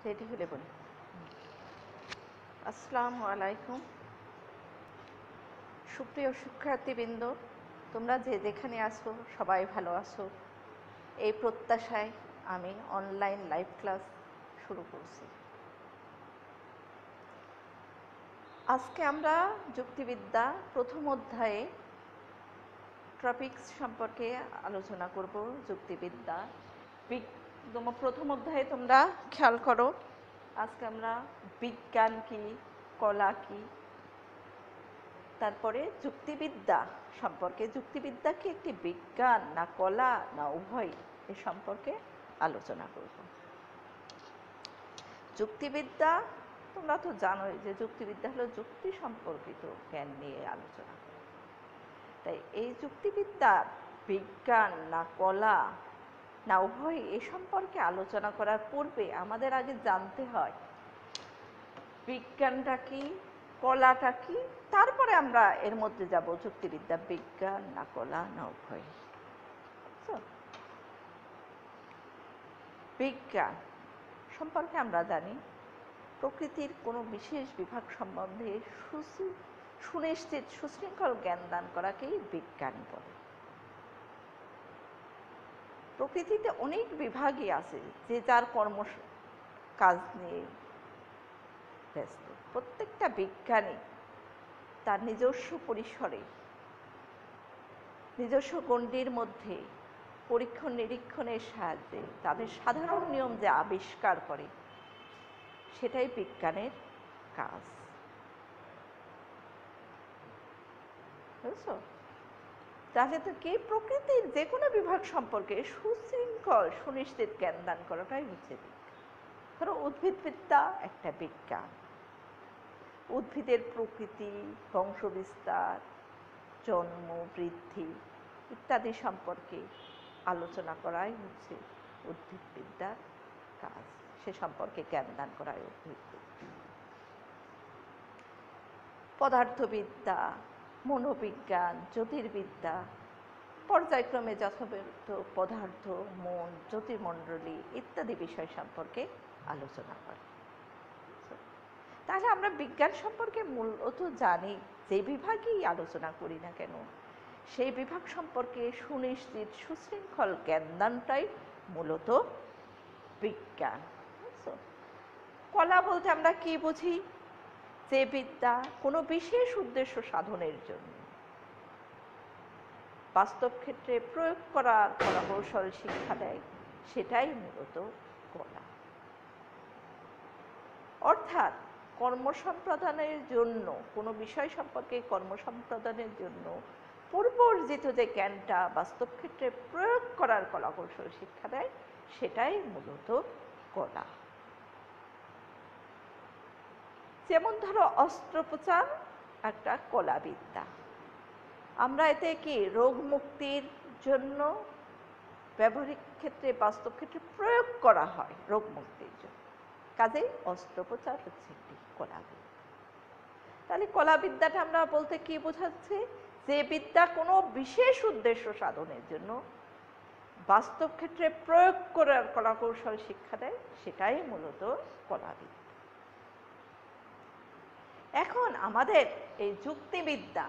Ready হলে বলি। আসসালামু আলাইকুম। সুপ্রিয় শিক্ষার্থীবৃন্দ, তোমরা যে যেখানে আছো সবাই ভালো আছো, এই প্রত্যাশায় আমি অনলাইন লাইভ ক্লাস শুরু করছি। আজকে আমরা যুক্তিবিদ্যা প্রথম অধ্যায়ে টপিকস সম্পর্কে আলোচনা করব। যুক্তিবিদ্যা প্রথম অধ্যায়ে তোমরা খেয়াল করো, আজকে আমরা বিজ্ঞান কি, কলা কি, তারপরে যুক্তিবিদ্যা সম্পর্কে, যুক্তিবিদ্যা কি একটি বিজ্ঞান না কলা না উভয়, এ সম্পর্কে আলোচনা করব। যুক্তিবিদ্যা তোমরা তো জানোই যে যুক্তিবিদ্যা হলো যুক্তি সম্পর্কিত জ্ঞান নিয়ে আলোচনা করা। তাই এই যুক্তিবিদ্যা বিজ্ঞান না কলা না উভয় এ সম্পর্কে আলোচনা করার পূর্বে আমাদের আগে জানতে হয় বিজ্ঞানটা কি, কলাটা কি, তারপরে আমরা এর মধ্যে যাব যুক্তিবিদ্যা বিজ্ঞান না কলা না উভয়। বিজ্ঞান সম্পর্কে আমরা জানি প্রকৃতির কোনো বিশেষ বিভাগ সম্বন্ধে সুনিশ্চিত সুশৃঙ্খল জ্ঞান দান করাকেই বিজ্ঞান বলে। প্রকৃতিতে অনেক বিভাগই আছে যে যার কাজ নিয়ে ব্যস্ত। প্রত্যেকটা বিজ্ঞানী তার নিজস্ব পরিসরে, নিজস্ব গণ্ডির মধ্যে পরীক্ষণ নিরীক্ষণের সাহায্যে তাদের সাধারণ নিয়ম যে আবিষ্কার করে, সেটাই বিজ্ঞানের কাজ। বুঝছো? তাহলে তো কি প্রকৃতির যে কোনো বিভাগ সম্পর্কে সুশৃঙ্খল সুনিশ্চিত জ্ঞান দান করাটাই হচ্ছে বিজ্ঞান। ধরো উদ্ভিদবিদ্যা একটা বিজ্ঞান, উদ্ভিদের প্রকৃতি, বংশবিস্তার, জন্ম, বৃদ্ধি ইত্যাদি সম্পর্কে আলোচনা করাই হচ্ছে উদ্ভিদবিদ্যার কাজ। সে সম্পর্কে জ্ঞান দান করাই উদ্ভিদবিদ্যা। পদার্থবিদ্যা, মনোবিজ্ঞান, জ্যোতির্বিদ্যা পর্যায়ক্রমে যথাযথ পদার্থ, মন, জ্যোতির্মণ্ডলী ইত্যাদি বিষয় সম্পর্কে আলোচনা করে। তাহলে আমরা বিজ্ঞান সম্পর্কে মূলত জানি, যে বিভাগেই আলোচনা করি না কেন সেই বিভাগ সম্পর্কে সুনিশ্চিত সুশৃঙ্খল জ্ঞানদানটাই মূলত বিজ্ঞান। কলা বলতে আমরা কি বুঝি? যে বিদ্যা কোনো বিশেষ উদ্দেশ্য সাধনের জন্য বাস্তব ক্ষেত্রে প্রয়োগ করার কলাকৌশল শিক্ষা দেয়, সেটাই মূলত কলা। অর্থাৎ কর্মসম্পাদনের জন্য, কোনো বিষয় সম্পর্কে কর্মসম্পাদনের জন্য পূর্ব অর্জিত যে জ্ঞানটা বাস্তব ক্ষেত্রে প্রয়োগ করার কলাকৌশল শিক্ষা দেয়, সেটাই মূলত কলা। যেমন ধরো অস্ত্রোপচার একটা কলাবিদ্যা। আমরা এতে কি রোগ মুক্তির জন্য ব্যবহারিক ক্ষেত্রে বাস্তব ক্ষেত্রে প্রয়োগ করা হয় রোগ মুক্তির জন্য, কাজেই অস্ত্রোপচার হচ্ছে একটি কলাবিদ্যা। তাহলে কলাবিদ্যাটা আমরা বলতে কি বোঝাচ্ছে? যে বিদ্যা কোনো বিশেষ উদ্দেশ্য সাধনের জন্য বাস্তব ক্ষেত্রে প্রয়োগ করার কলাকৌশল শিক্ষা দেয়, সেটাই মূলত কলাবিদ্যা। এখন আমাদের এই যুক্তিবিদ্যা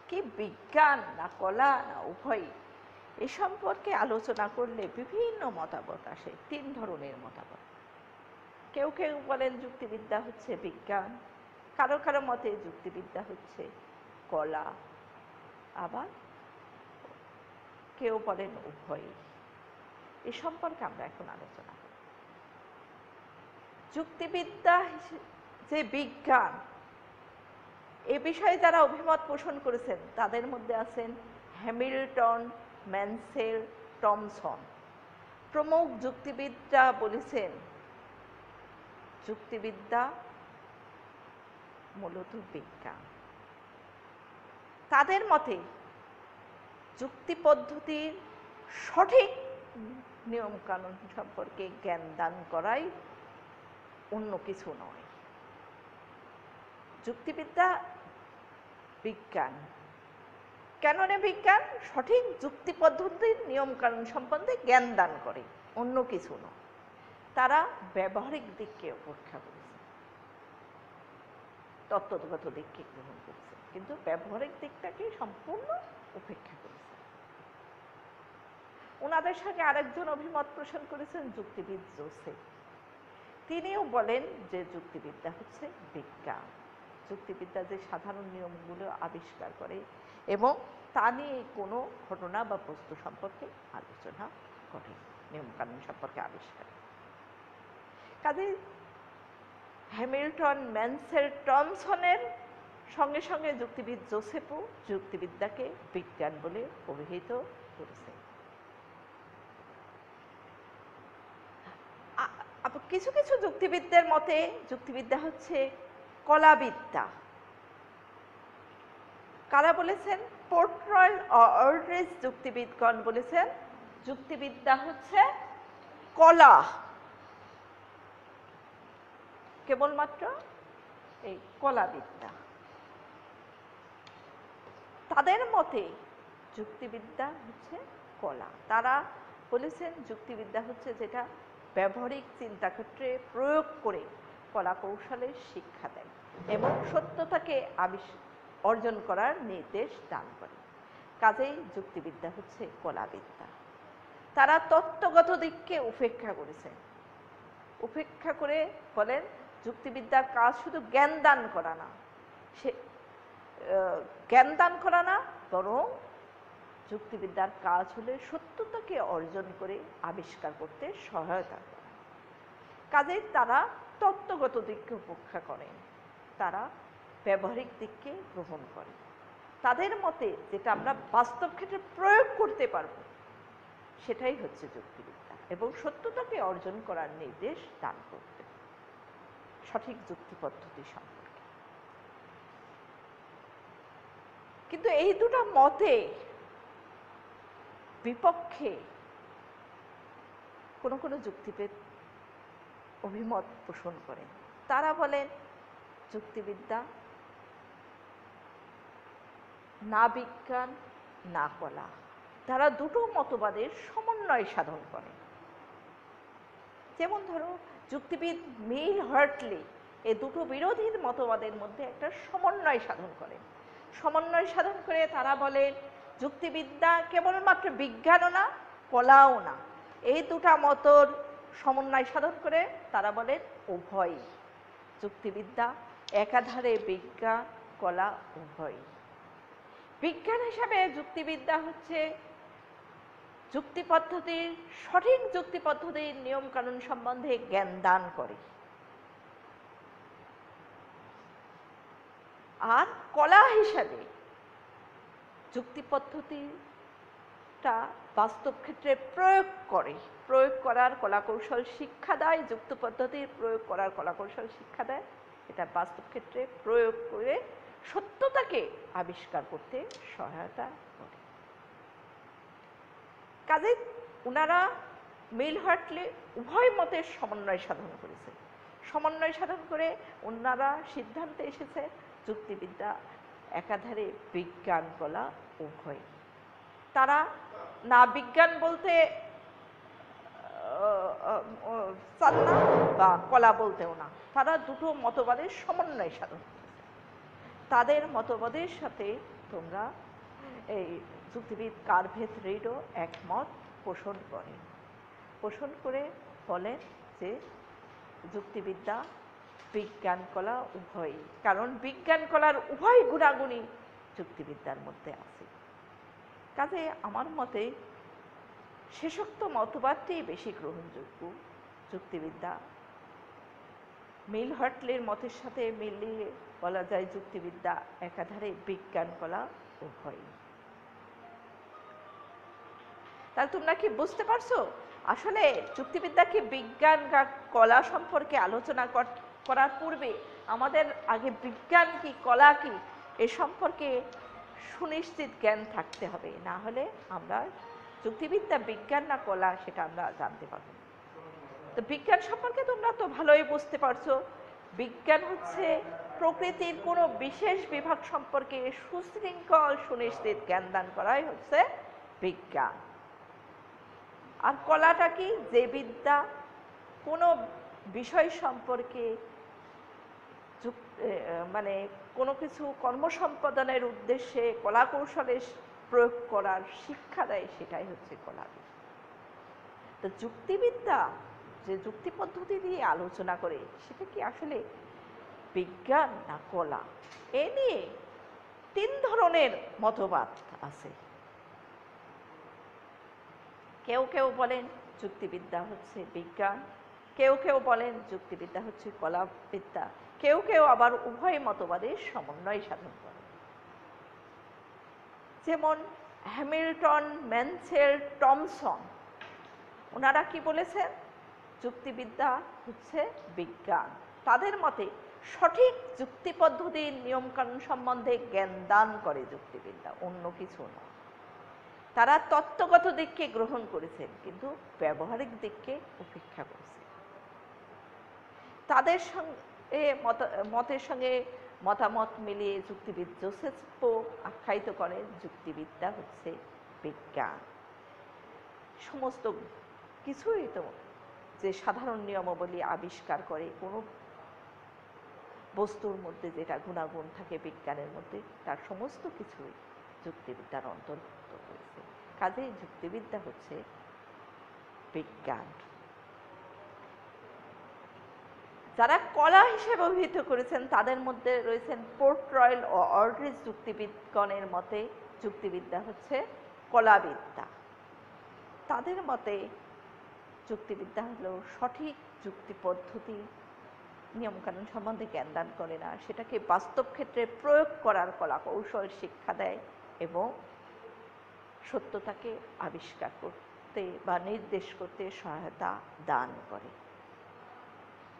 কি বিজ্ঞান না কলা না উভয়, এ সম্পর্কে আলোচনা করলে বিভিন্ন মতামত আসে। তিন ধরনের মতামত। কেউ কেউ বলেন যুক্তিবিদ্যা হচ্ছে বিজ্ঞান, কারো কারো মতে যুক্তিবিদ্যা হচ্ছে কলা, আবার কেউ বলেন উভয়। এ সম্পর্কে আমরা এখন আলোচনা করব। যুক্তিবিদ্যা যে বিজ্ঞান, এ বিষয়ে যারা অভিমত পোষণ করেছেন তাদের মধ্যে আছেন হ্যামিল্টন, ম্যানসেল, টমসন প্রমুখ যুক্তিবিদরা বলেছেন যুক্তিবিদ্যা মূলত বিজ্ঞান। তাদের মতে যুক্তি পদ্ধতির সঠিক নিয়মকানুন সম্পর্কে জ্ঞান দান করাই অন্য কিছু নয়। যুক্তিবিদ্যা বিজ্ঞান কেন? বিজ্ঞান সঠিক যুক্তি পদ্ধতির নিয়মকানুন সম্বন্ধে জ্ঞান দান করে, অন্য কিছু নয়। তারা ব্যবহারিক দিককে উপেক্ষা করেছে, তত্ত্বগত দিককে গ্রহণ করেছে, কিন্তু ব্যবহারিক দিকটাকে সম্পূর্ণ উপেক্ষা করেছে। ওনাদের সঙ্গে আরেকজন অভিমত পোষণ করেছেন যুক্তিবিদ জোসেফ। তিনিও বলেন যে যুক্তিবিদ্যা হচ্ছে বিজ্ঞান। যুক্তিবিদ্যা যে সাধারণ নিয়মগুলো আবিষ্কার করে এবং তা নিয়ে কোনো ঘটনা বা বস্তু সম্পর্কে আলোচনা করে, নিয়মকানুন সম্পর্কে আবিষ্কার। কাজে হ্যামিল্টন, ম্যানসেল, টমসনের সঙ্গে সঙ্গে যুক্তিবিদ জোসেফও যুক্তিবিদ্যাকে বিজ্ঞান বলে অভিহিত করেছে। কিছু কিছু যুক্তিবিদদের মতে যুক্তিবিদ্যা হচ্ছে কলাবিদ্যা। কারা বলেছেন? পোর্ট রয়্যাল অল্ড্রিচ যুক্তিবিদগণ বলেছেন যুক্তিবিদ্যা হচ্ছে কলা, কেবলমাত্র এই কলাবিদ্যা। তাদের মতে যুক্তিবিদ্যা হচ্ছে কলা। তারা বলেছেন যুক্তিবিদ্যা হচ্ছে যেটা ব্যবহারিক চিন্তাক্ষেত্রে প্রয়োগ করে কলা কৌশলের শিক্ষা দেয় এবং সত্যতাকে অর্জন করার নির্দেশ দান করে। কাজেই যুক্তিবিদ্যা হচ্ছে কলাবিদ্যা। তারা তত্ত্বগত দিককে উপেক্ষা করেছেন, উপেক্ষা করে বলেন যুক্তিবিদ্যার কাজ শুধু জ্ঞান দান করা না, সে জ্ঞান দান করা না, বরং যুক্তিবিদ্যার কাজ হলে সত্যতাকে অর্জন করে আবিষ্কার করতে সহায়তা করা। কাজেই তারা তত্ত্বগত দিককে উপেক্ষা করেন, তারা ব্যবহারিক দিককে গ্রহণ করে। তাদের মতে যেটা আমরা বাস্তব ক্ষেত্রে প্রয়োগ করতে পারব সেটাই হচ্ছে যুক্তিবিদ্যা এবং সত্যতাকে অর্জন করার নির্দেশ দান করতে সঠিক যুক্তি পদ্ধতি সম্পর্কে। কিন্তু এই দুটো মতে বিপক্ষে কোনো কোনো যুক্তিবিদ অভিমত পোষণ করেন। তারা বলেন যুক্তিবিদ্যা না বিজ্ঞান না কলা, তারা দুটো মতবাদের সমন্বয় সাধন করে। যেমন ধরো যুক্তিবিদ মিল হার্টলি এই দুটো বিরোধী মতবাদের মধ্যে একটা সমন্বয় সাধন করেন। সমন্বয় সাধন করে তারা বলেন যুক্তিবিদ্যা কেবলমাত্র বিজ্ঞানও না, কলাও না। এই দুটা মতর সমন্বয় সাধন করে তারা বলেন উভয়। যুক্তিবিদ্যা একাধারে বিজ্ঞান, কলা উভয়। বিজ্ঞান হিসাবে যুক্তিবিদ্যা হচ্ছে যুক্তি পদ্ধতির, সঠিক যুক্তি পদ্ধতির নিয়ম কানুন সম্বন্ধে জ্ঞান দান করে। আর কলা হিসাবে যুক্তি পদ্ধতিটা বাস্তব ক্ষেত্রে প্রয়োগ করে, প্রয়োগ করার কলা কৌশল শিক্ষা দেয়, যুক্ত পদ্ধতির প্রয়োগ করার কলা কৌশল শিক্ষা দেয়। এটা বাস্তব ক্ষেত্রে প্রয়োগ করে সত্যতাকে আবিষ্কার করতে সহায়তা করে। কাজে উনারা মিল হার্টলি উভয় মতের সমন্বয় সাধন করেছে। সমন্বয় সাধন করে ওনারা সিদ্ধান্তে এসেছে যুক্তিবিদ্যা একাধারে বিজ্ঞান, কলা উভয়। তারা না বিজ্ঞান বলতে চান না বা কলা বলতেও না, তারা দুটো মতবাদের সমন্বয় সাধন করেছে। তাদের মতবাদের সাথে তোমরা এই যুক্তিবিদ কার্ভেথ রিডও একমত পোষণ করেন। পোষণ করে বলেন যে যুক্তিবিদ্যা বিজ্ঞান, কলা উভয়, কারণ বিজ্ঞান কলার উভয় গুণাগুণই যুক্তিবিদ্যার মধ্যে আছে। কাজে আমার মতে শেষোক্ত মতবাদটি বেশি গ্রহণযোগ্য। যুক্তিবিদ্যা মিল হার্টলির মতের সাথে মিলিয়ে বলা যায় যুক্তিবিদ্যা একাধারে বিজ্ঞান, কলা উভয়। তাহলে তোমরা কি বুঝতে পারছো আসলে যুক্তিবিদ্যাকে বিজ্ঞান বা কলা সম্পর্কে আলোচনা করার পূর্বে আমাদের আগে বিজ্ঞান কি কলা কি এ সম্পর্কে সুনিশ্চিত জ্ঞান থাকতে হবে, না হলে আমরা যুক্তিবিদ্যা বিজ্ঞান না কলা সেটা আমরা জানতে পারবো না। তো বিজ্ঞান সম্পর্কে তোমরা তো ভালোই বুঝতে পারছো, বিজ্ঞান হচ্ছে প্রকৃতির কোনো বিশেষ বিভাগ সম্পর্কে সুশৃঙ্খল সুনিশ্চিত জ্ঞান দান করাই হচ্ছে বিজ্ঞান। আর কলাটা কি? যে বিদ্যা কোনো বিষয় সম্পর্কে মানে কোনো কিছু কর্মসম্পাদনের উদ্দেশ্যে কলাকৌশলের প্রয়োগ করার শিক্ষা দেয়, সেটাই হচ্ছে কলাবিদ্যা। তো যুক্তিবিদ্যা যে যুক্তি পদ্ধতি দিয়ে আলোচনা করে, সেটা কি আসলে বিজ্ঞান না কলা? এ নিয়ে 3 ধরনের মতবাদ আছে। কেউ কেউ বলেন যুক্তিবিদ্যা হচ্ছে বিজ্ঞান, কেউ কেউ বলেন যুক্তিবিদ্যা হচ্ছে কলাবিদ্যা, কেউ কেউ আবার উভয় মতবাদের সমন্বয় সাধন করে। যেমন হ্যামিল্টন, ম্যানসেল, টমসন, ওনারা কি বলেছেন? যুক্তিবিদ্যা হচ্ছে বিজ্ঞান। তাদের মতে সঠিক যুক্তি পদ্ধতির নিয়মকানুন সম্বন্ধে জ্ঞান দান করে যুক্তিবিদ্যা, অন্য কিছু নয়। তারা তত্ত্বগত দিককে গ্রহণ করেছেন, কিন্তু ব্যবহারিক দিককে উপেক্ষা করেছেন। তাদের সঙ্গে মতের সঙ্গে মতামত মিলিয়ে যুক্তিবিদ জোসেফ পো আখ্যায়িত করেন যুক্তিবিদ্যা হচ্ছে বিজ্ঞান। সমস্ত কিছুই তো যে সাধারণ নিয়মাবলী আবিষ্কার করে, কোনো বস্তুর মধ্যে যেটা গুণাগুণ থাকে বিজ্ঞানের মধ্যে, তার সমস্ত কিছুই যুক্তিবিদ্যার অন্তর্ভুক্ত হয়েছে। কাজেই যুক্তিবিদ্যা হচ্ছে বিজ্ঞান। যারা কলা হিসেবে অভিহিত করেছেন তাদের মধ্যে রয়েছেন পোর্ট রয়্যাল ও অল্ড্রিচ। যুক্তিবিদগণের মতে যুক্তিবিদ্যা হচ্ছে কলাবিদ্যা। তাদের মতে যুক্তিবিদ্যা হলো সঠিক যুক্তি পদ্ধতি, নিয়মকানুন সম্বন্ধে জ্ঞান দান করে না, সেটাকে বাস্তব ক্ষেত্রে প্রয়োগ করার কলা কৌশল শিক্ষা দেয় এবং সত্যতাকে আবিষ্কার করতে বা নির্দেশ করতে সহায়তা দান করে।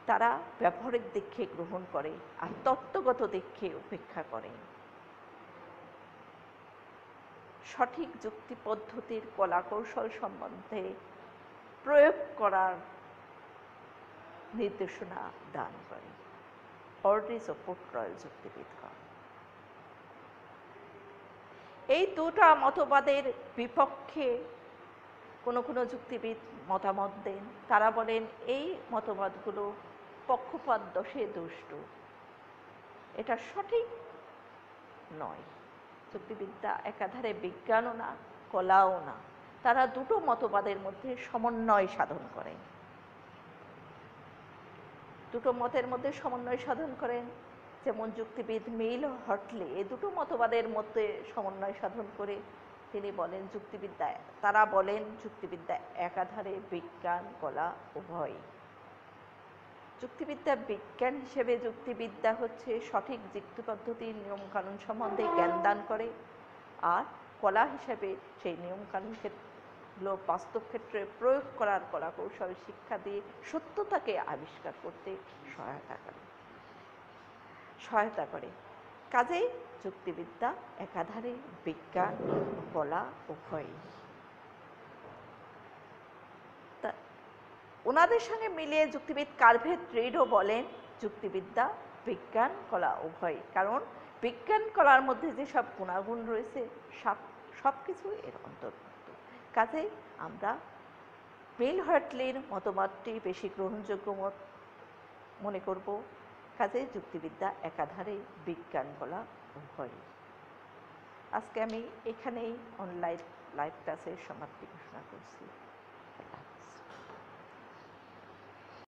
তারা ব্যবহারিক দিককে গ্রহণ করে আর তত্ত্বগত দিককে উপেক্ষা করে। সঠিক যুক্তি পদ্ধতির কলা কৌশল সম্বন্ধে প্রয়োগ করার নির্দেশনা দান করে অল্ড্রিচ ও পোর্ট রয়্যাল যুক্তিবিদগণ। এই দুটা মতবাদের বিপক্ষে কোনো কোনো যুক্তিবিদ মতামত দেন। তারা বলেন এই মতবাদগুলো পক্ষপাত দোষে দুষ্ট, এটা সঠিক নয়। যুক্তিবিদ্যা একাধারে বিজ্ঞানও না, কলাও না। তারা দুটো মতবাদের মধ্যে সমন্বয় সাধন করেন। দুটো মতের মধ্যে সমন্বয় সাধন করেন, যেমন যুক্তিবিদ মিল হটলে এই দুটো মতবাদের মধ্যে সমন্বয় সাধন করে তিনি বলেন তারা বলেন যুক্তিবিদ্যা একাধারে বিজ্ঞান কলা উভয়। যুক্তিবিদ্যা বিজ্ঞান হিসেবে যুক্তিবিদ্যা হচ্ছে সঠিক যুক্তি পদ্ধতির নিয়মকানুন সম্বন্ধে জ্ঞান দান করে, আর কলা হিসেবে সেই নিয়মকানুনগুলো বাস্তব ক্ষেত্রে প্রয়োগ করার কলা কৌশল শিক্ষা দিয়ে সত্যতাকে আবিষ্কার করতে সহায়তা করে। কাজেই যুক্তিবিদ্যা একাধারে বিজ্ঞান কলা উভয়। ওনাদের সঙ্গে মিলিয়ে যুক্তিবিদ কার্ভেট রিডও বলেন যুক্তিবিদ্যা বিজ্ঞান কলা উভয়, কারণ বিজ্ঞান কলার মধ্যে যে সব গুণাগুণ রয়েছে সব কিছু এর অন্তর্ভুক্ত। কাজেই আমরা মিল হটলির মতবাদটি বেশি গ্রহণযোগ্য মত মনে করব। কাজেই যুক্তিবিদ্যা একাধারে বিজ্ঞান কলা উভয়। আজকে আমি এখানেই অনলাইন লাইভ ক্লাসের সমাপ্তি ঘোষণা করছি।